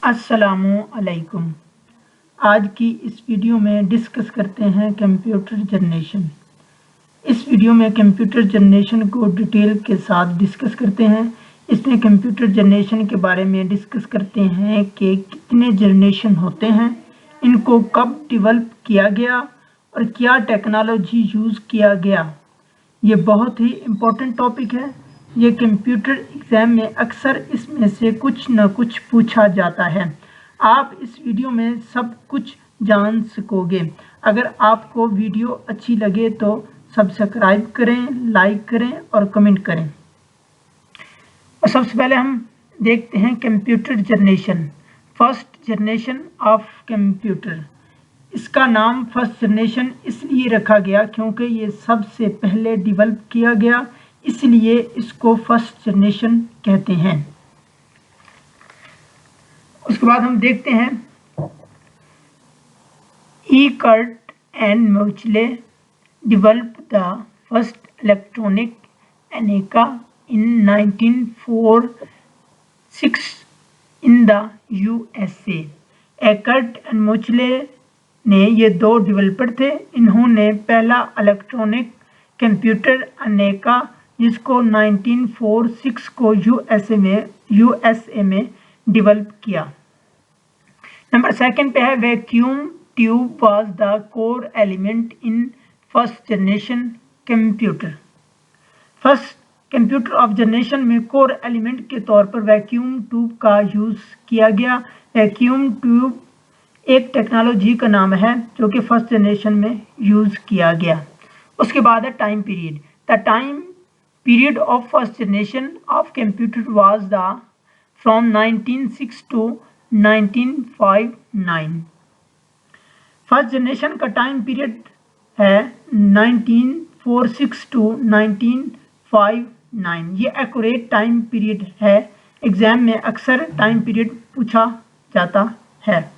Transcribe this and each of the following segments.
अस्सलामु अलैकुम। आज की इस वीडियो में डिस्कस करते हैं कंप्यूटर जनरेशन। इस वीडियो में कंप्यूटर जनरेशन को डिटेल के साथ डिस्कस करते हैं। इसमें कंप्यूटर जनरेशन के बारे में डिस्कस करते हैं कि कितने जनरेशन होते हैं, इनको कब डेवलप किया गया और क्या टेक्नोलॉजी यूज़ किया गया। ये बहुत ही इम्पोर्टेंट टॉपिक है। ये कंप्यूटर एग्ज़ाम में अक्सर इसमें से कुछ न कुछ पूछा जाता है। आप इस वीडियो में सब कुछ जान सकोगे। अगर आपको वीडियो अच्छी लगे तो सब्सक्राइब करें, लाइक करें और कमेंट करें। और सबसे पहले हम देखते हैं computer generation, first generation of computer. इसका नाम फर्स्ट जनरेशन इसलिए रखा गया क्योंकि ये सबसे पहले डेवलप किया गया, इसलिए इसको फर्स्ट जनरेशन कहते हैं। उसके बाद हम देखते हैं Eckert and Mauchly develop the first electronic ENIAC in 1946 in the USA। Eckert and Mauchly ने ये दो डेवलपर थे। इन्होंने पहला इलेक्ट्रॉनिक कंप्यूटर अनेका जिसको 1946 को USA में डेवलप किया। नंबर सेकंड पे है vacuum tube was the core element in first generation computer. First computer of generation में कोर एलिमेंट के तौर पर वैक्यूम ट्यूब का यूज़ किया गया। वैक्यूम ट्यूब एक टेक्नोलॉजी का नाम है जो कि फर्स्ट जनरेशन में यूज़ किया गया। उसके बाद है time period. The time period of first generation of computer was the from 1906 to 1959। First generation का टाइम पीरियड है 1946 टू 1959। ये एक्यूरेट टाइम पीरियड है। एग्जाम में अक्सर टाइम पीरियड पूछा जाता है।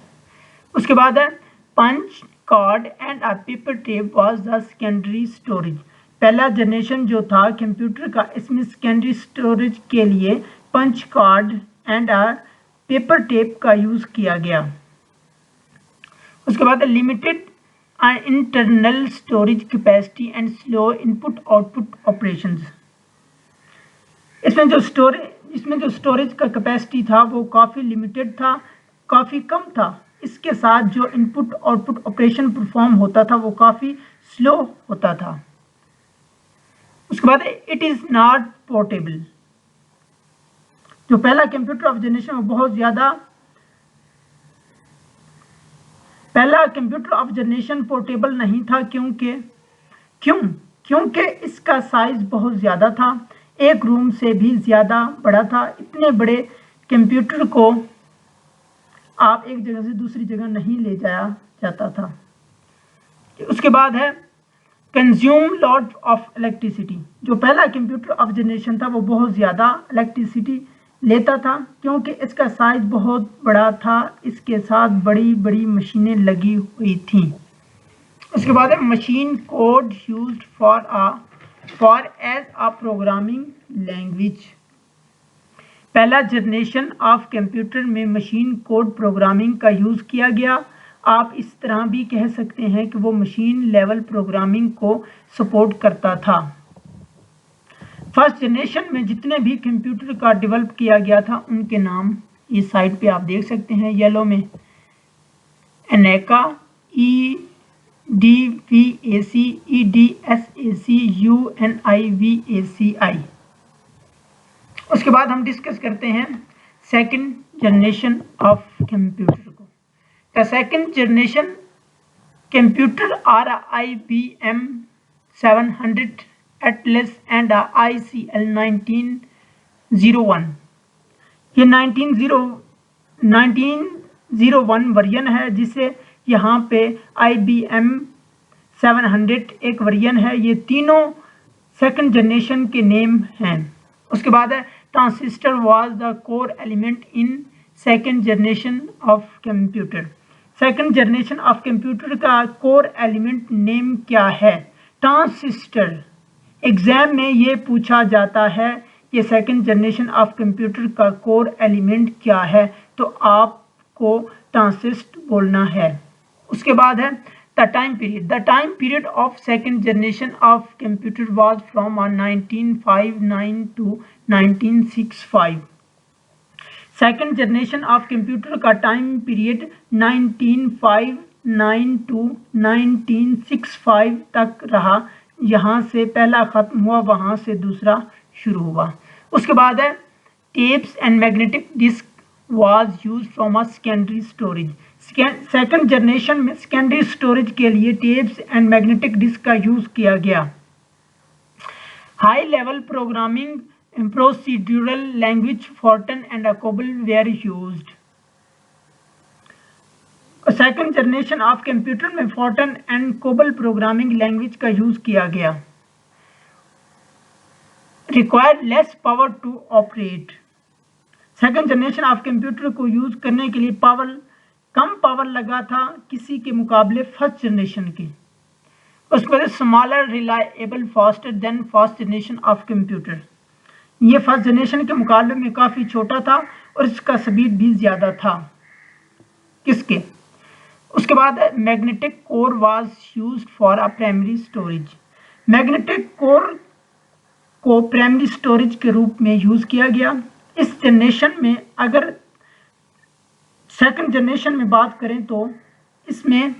उसके बाद है punch card and a paper tape was the secondary storage. पहला जनरेशन जो था कंप्यूटर का, इसमें सेकेंडरी स्टोरेज के लिए punch card and a paper tape का यूज़ किया गया। उसके बाद limited internal storage capacity and slow input output operations. इसमें जो स्टोरेज का कैपेसिटी था वो काफ़ी लिमिटेड था, काफ़ी कम था। इसके साथ जो इनपुट आउटपुट ऑपरेशन परफॉर्म होता था वो काफ़ी स्लो होता था। उसके बाद इट इज़ नॉट पोर्टेबल। जो पहला कंप्यूटर ऑफ जनरेशन वो बहुत ज़्यादा, पहला कंप्यूटर ऑफ जनरेशन पोर्टेबल नहीं था। क्योंकि इसका साइज बहुत ज़्यादा था, एक रूम से भी ज़्यादा बड़ा था। इतने बड़े कंप्यूटर को आप एक जगह से दूसरी जगह नहीं ले जाया जाता था। उसके बाद है कंज्यूम लॉट ऑफ इलेक्ट्रिसिटी। जो पहला कंप्यूटर ऑफ जनरेशन था वो बहुत ज़्यादा इलेक्ट्रिसिटी लेता था क्योंकि इसका साइज बहुत बड़ा था, इसके साथ बड़ी बड़ी मशीनें लगी हुई थी। उसके बाद है machine code used for as a programming language. पहला जनरेशन ऑफ कंप्यूटर में मशीन कोड प्रोग्रामिंग का यूज़ किया गया। आप इस तरह भी कह सकते हैं कि वो मशीन लेवल प्रोग्रामिंग को सपोर्ट करता था। फर्स्ट जनरेशन में जितने भी कंप्यूटर का डेवलप किया गया था उनके नाम इस साइड पे आप देख सकते हैं येलो में। एनेका, EDVAC, EDSAC, UNIVACI। उसके बाद हम डिस्कस करते हैं सेकंड जनरेशन ऑफ कंप्यूटर को। The second generation computer are IBM 700 Atlas and ICL 1901। ये 1901 वर्जन है, जिसे यहाँ पे IBM 700 एक वर्जन है। ये तीनों सेकंड जनरेशन के नेम हैं। उसके बाद है transistor was the core element in second generation of computer. Second generation of computer का कोर एलिमेंट नेम क्या है? ट्रांजिस्टर। एग्जाम में ये पूछा जाता है ये सेकंड जनरेशन ऑफ कंप्यूटर का कोर एलिमेंट क्या है, तो आप को ट्रांसिस्ट बोलना है। उसके बाद है the time period. The time period of second generation of computer was from 1959 to 1965। Second generation of computer का टाइम पीरियड 1959 टू 1965 तक रहा। यहाँ से पहला खत्म हुआ, वहाँ से दूसरा शुरू हुआ। उसके बाद है tapes and magnetic disk was use from a secondary storage. Second generation में सेकेंडरी स्टोरेज के लिए टेप्स एंड मैग्नेटिक डिस्क का यूज किया गया। High level programming procedural language Fortran and COBOL were used. Second generation of computer में Fortran and COBOL programming language का use किया गया। Required less power to operate. Second generation of computer को use करने के लिए कम पावर लगा था किसी के मुकाबले फर्स्ट जनरेशन के। उसके बाद smaller, reliable, faster than first generation of computer. ये फर्स्ट जनरेशन के मुकाबले में काफ़ी छोटा था और इसका स्पीड भी ज़्यादा था। किसके? उसके बाद magnetic core was used for a primary storage. Magnetic core को प्राइमरी स्टोरेज के रूप में यूज़ किया गया। इस जनरेशन में अगर सेकंड जनरेशन में बात करें तो इसमें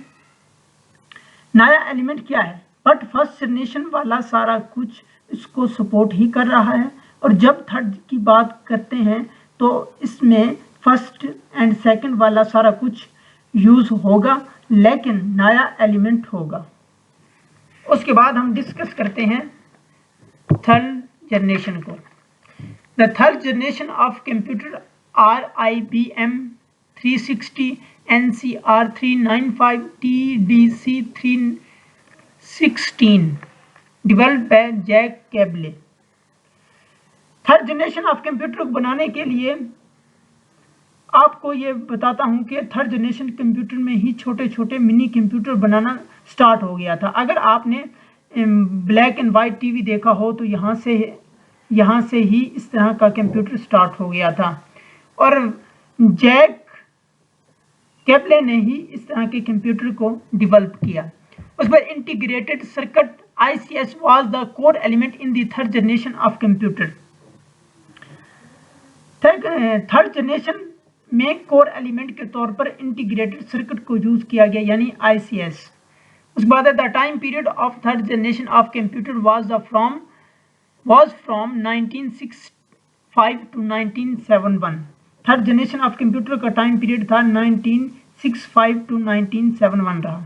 नया एलिमेंट क्या है, बट फर्स्ट जनरेशन वाला सारा कुछ इसको सपोर्ट ही कर रहा है। और जब थर्ड की बात करते हैं तो इसमें फर्स्ट एंड सेकंड वाला सारा कुछ यूज होगा लेकिन नया एलिमेंट होगा। उसके बाद हम डिस्कस करते हैं थर्ड जनरेशन को। The third generation of computer RIBM 360 NCR 395 TDC 316 developed by Jack केबले। थर्ड जनरेशन ऑफ कंप्यूटर को बनाने के लिए आपको ये बताता हूँ कि थर्ड जनरेशन कंप्यूटर में ही छोटे छोटे मिनी कंप्यूटर बनाना स्टार्ट हो गया था। अगर आपने ब्लैक एंड वाइट टीवी देखा हो तो यहाँ से ही इस तरह का कंप्यूटर स्टार्ट हो गया था और जैक केबले ने ही इस तरह के कंप्यूटर को डेवलप किया। उस पर integrated circuit ICS was the core element in the third generation of computer. Third generation में कोर एलिमेंट के तौर पर इंटीग्रेटेड सर्किट को यूज किया गया यानी ICS। उसके बाद the time period of third generation of computer was from 1965 to 1971। Third generation of computer का टाइम पीरियड था 1965 टू 1971 रहा।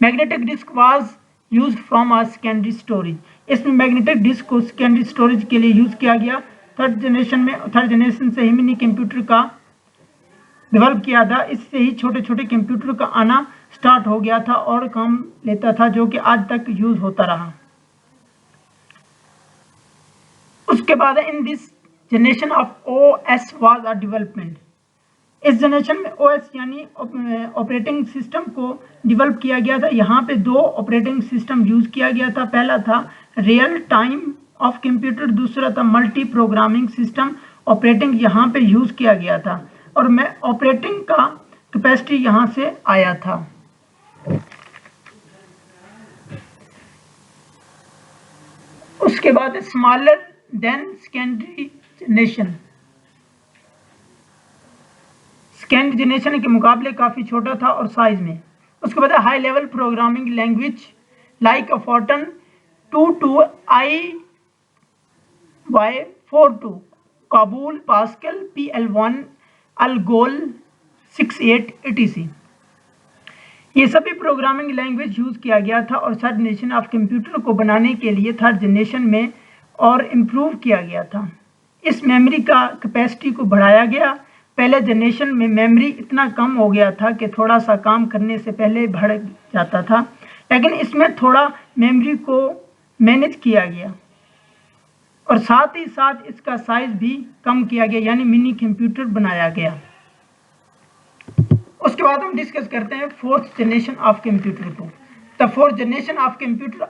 Magnetic disk was used from a secondary storage. इसमें मैग्नेटिक डिस्क को सेकेंडरी स्टोरेज के लिए use किया गया। Third generation से ही मिनी कंप्यूटर का डेवलप किया था। इससे ही छोटे छोटे कंप्यूटर का आना स्टार्ट हो गया था और काम लेता था जो कि आज तक यूज होता रहा। उसके बाद in this generation of OS was a development. इस जनरेशन में OS यानी ऑपरेटिंग सिस्टम को डेवलप किया गया था। यहाँ पे दो ऑपरेटिंग सिस्टम यूज किया गया था। पहला था रियल टाइम ऑफ कंप्यूटर, दूसरा था मल्टी प्रोग्रामिंग सिस्टम ऑपरेटिंग यहाँ पे यूज किया गया था और मैं ऑपरेटिंग का कैपेसिटी यहाँ से आया था। उसके बाद smaller than secondary generation. Second generation के मुकाबले काफ़ी छोटा था और साइज में। उसके बाद high level programming language like Fortran 22I/42, Kabul, pascal, PL1, Algol 68 etc। ये सभी प्रोग्रामिंग लैंग्वेज यूज किया गया था और थर्ड जनरेशन ऑफ कंप्यूटर को बनाने के लिए थर्ड जनरेशन में और इम्प्रूव किया गया था। इस मेमोरी का कैपेसिटी को बढ़ाया गया। पहले जनरेशन में मेमोरी इतना कम हो गया था कि थोड़ा सा काम करने से पहले भर जाता था, लेकिन इसमें थोड़ा मेमोरी को मैनेज किया गया और साथ ही साथ इसका साइज भी कम किया गया यानी मिनी कंप्यूटर बनाया गया। उसके बाद हम डिस्कस करते हैं फोर्थ जनरेशन ऑफ कंप्यूटर को। The fourth generation of computer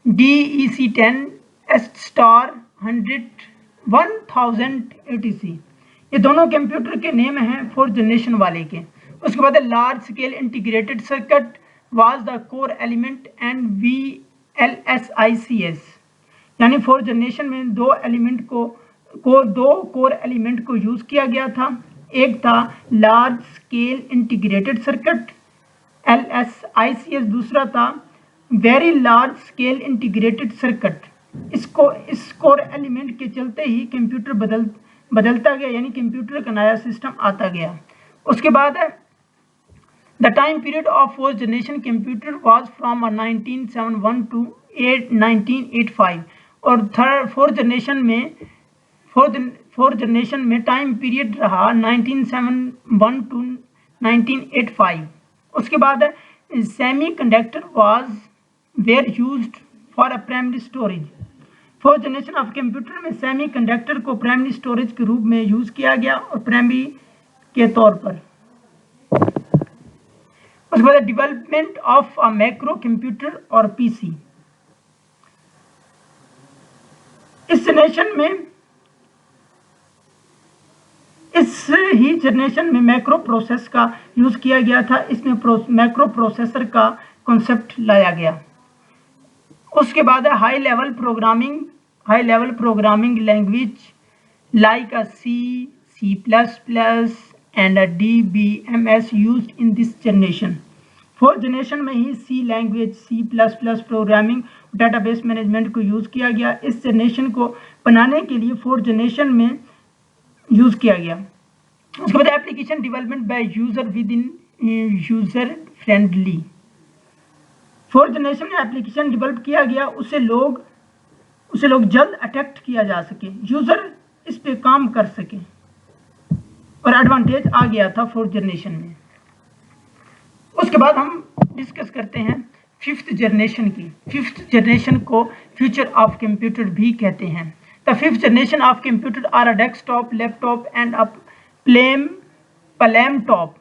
DEC10 S*100 1000 etc। ये दोनों कंप्यूटर के नेम हैं फोर्थ जनरेशन वाले के। उसके बाद large scale integrated circuit was the core element and VLSICs, यानी फोर्थ जनरेशन में दो कोर एलिमेंट को यूज किया गया था। एक था large scale integrated circuit LSICs, दूसरा था very large scale integrated circuit. इस कोर एलिमेंट के चलते ही कंप्यूटर बदलता गया, यानी कंप्यूटर का नया सिस्टम आता गया। उसके बाद the time period of fourth generation computer was from 1971 to 1985, और फोर्थ जनरेशन में टाइम पीरियड रहा 1971 टू 1985। उसके बाद semiconductor were used for a primary storage. Fourth generation of computer में सेमीकंडक्टर को प्राइमरी स्टोरेज के रूप में यूज किया गया और प्राइमरी के तौर पर। उसके बाद development of a macro computer और पीसी। इस ही जनरेशन में मैक्रो प्रोसेस का यूज किया गया था। इसमें मैक्रो प्रोसेसर का कॉन्सेप्ट लाया गया। उसके बाद high level programming language like C, C++ and a DBMS used in this generation। Fourth generation में ही C language, C++ programming, database management को यूज किया गया। इस जनरेशन को बनाने के लिए फोर्थ जनरेशन में यूज किया गया। उसके बाद application development by user with in user friendly. Fourth generation में एप्लीकेशन डेवलप किया गया, उसे लोग जल्द अट्रैक्ट किया जा सके, यूजर इस पे काम कर सके, और एडवांटेज आ गया था फोर्थ जनरेशन में। उसके बाद हम डिस्कस करते हैं फिफ्थ जनरेशन की। फिफ्थ जनरेशन को फ्यूचर ऑफ कंप्यूटर भी कहते हैं। The fifth generation of computer are a desktop, laptop and a palm top.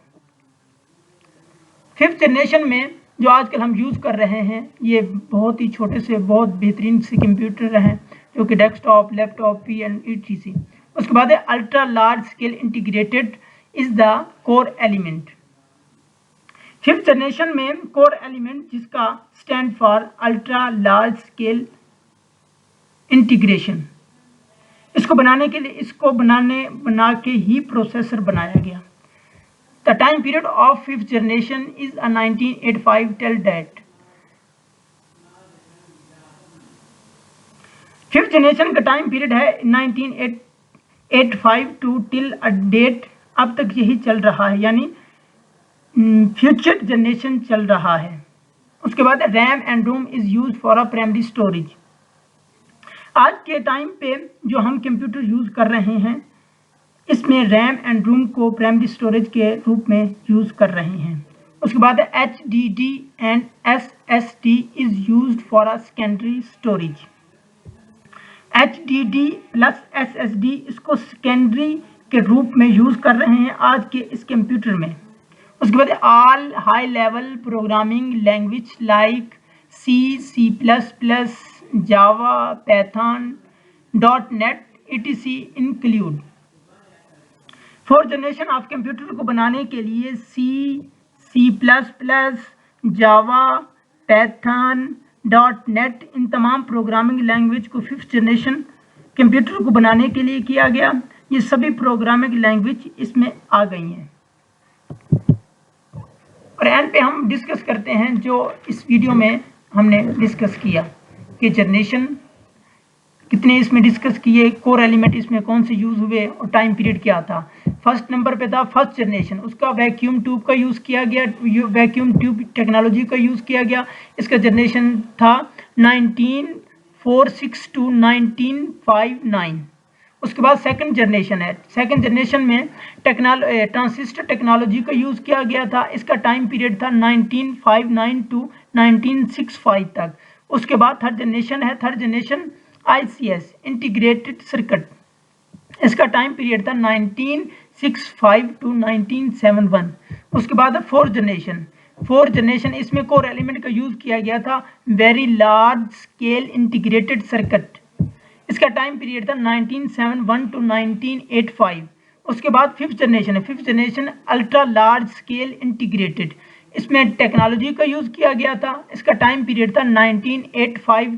Fifth generation में जो आजकल हम यूज कर रहे हैं, ये बहुत ही छोटे से बहुत बेहतरीन से कंप्यूटर हैं, जो कि डेस्कटॉप, लैपटॉप, etc। उसके बाद ultra large scale integrated is the core element. Fifth generation में कोर एलिमेंट, जिसका stand for ultra large scale integration, इसको बना के ही प्रोसेसर बनाया गया। The time period of fifth generation is a 1985 till date। Fifth generation का time period है 1985 to till a date, अब तक यही चल रहा है, यानी फ्यूचर जनरेशन चल रहा है। उसके बाद RAM and ROM is use for a primary storage. आज के टाइम पे जो हम कंप्यूटर यूज कर रहे हैं, इसमें रैम एंड रोम को प्राइमरी स्टोरेज के रूप में यूज कर रहे हैं। उसके बाद HDD and SSD is used for a secondary storage. HDD plus SSD इसको सेकेंडरी के रूप में यूज कर रहे हैं आज के इस कंप्यूटर में। उसके बाद all high level programming language like C, C++, Java, Python, .NET etc include. Fourth generation of computer को बनाने के लिए C, C++, जावा, पैथन, .NET इन तमाम प्रोग्रामिंग लैंग्वेज को फिफ्थ जनरेशन कंप्यूटर को बनाने के लिए किया गया। ये सभी प्रोग्रामिंग लैंग्वेज इसमें आ गई हैं। और एंड पे हम डिस्कस करते हैं जो इस वीडियो में हमने डिस्कस किया कि जनरेशन कितने इसमें डिस्कस किए, कोर एलिमेंट इसमें कौन से यूज हुए और टाइम पीरियड क्या था। फर्स्ट नंबर पे था फर्स्ट जनरेशन, उसका वैक्यूम ट्यूब का यूज किया गया, वैक्यूम ट्यूब टेक्नोलॉजी का यूज किया गया। इसका जनरेशन था 1946 टू 1959। उसके बाद सेकंड जनरेशन है, सेकंड जनरेशन में ट्रांजिस्टर टेक्नोलॉजी का यूज किया गया था। इसका टाइम पीरियड था 1959 टू 1965 तक। उसके बाद थर्ड जनरेशन है, third generation ICS integrated circuit, इसका टाइम पीरियड था 1965 टू 1971। उसके बाद फोर्थ जनरेशन, इसमें कोर एलिमेंट का यूज किया गया था very large scale integrated circuit, इसका टाइम पीरियड था 1971 टू 1985। उसके बाद फिफ्थ जनरेशन है, fifth generation ultra large scale integrated. इसमें टेक्नोलॉजी का यूज़ किया गया था। इसका टाइम पीरियड था 1985